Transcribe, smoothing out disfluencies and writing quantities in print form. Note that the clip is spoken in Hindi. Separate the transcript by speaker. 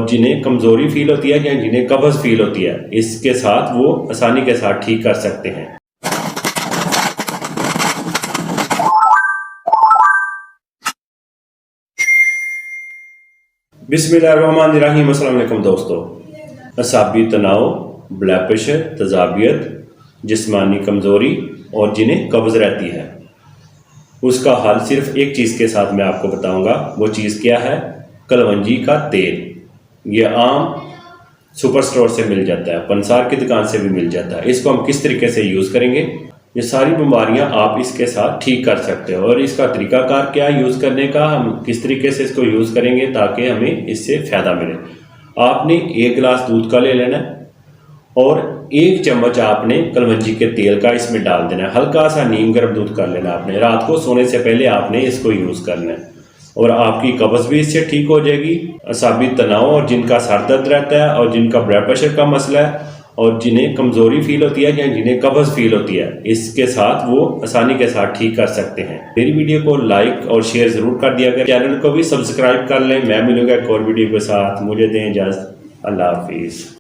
Speaker 1: जिन्हें कमज़ोरी फील होती है या जिन्हें कब्ज़ फील होती है, इसके साथ वो आसानी के साथ ठीक कर सकते हैं। बिस्मिल्लाहिर्रहमानिर्रहीम। अस्सलाम वालेकुम दोस्तों। असाबी तनाव, ब्लड प्रेशर, तजाबियत, जिस्मानी कमज़ोरी और जिन्हें कब्ज़ रहती है, उसका हल सिर्फ एक चीज़ के साथ मैं आपको बताऊंगा। वो चीज़ क्या है? कलवंजी का तेल। ये आम सुपर स्टोर से मिल जाता है, पंसार की दुकान से भी मिल जाता है। इसको हम किस तरीके से यूज़ करेंगे, ये सारी बीमारियां आप इसके साथ ठीक कर सकते हो। और इसका तरीकाकार क्या यूज़ करने का, हम किस तरीके से इसको यूज़ करेंगे ताकि हमें इससे फ़ायदा मिले। आपने 1 गिलास दूध का ले लेना है और 1 चम्मच आपने कलवंजी के तेल का इसमें डाल देना है। हल्का सा नीम गर्म दूध कर लेना आपने। रात को सोने से पहले आपने इसको यूज़ करना है और आपकी कब्ज़ भी इससे ठीक हो जाएगी। असाबी तनाव और जिनका सर दर्द रहता है और जिनका ब्लड प्रेशर का मसला है और जिन्हें कमज़ोरी फील होती है या जिन्हें कब्ज़ फील होती है, इसके साथ वो आसानी के साथ ठीक कर सकते हैं। मेरी वीडियो को लाइक और शेयर ज़रूर कर दिया करें। चैनल को भी सब्सक्राइब कर लें। मैं मिलूंगा एक और वीडियो के साथ। मुझे दें इजाज़त। अल्लाह हाफिज़।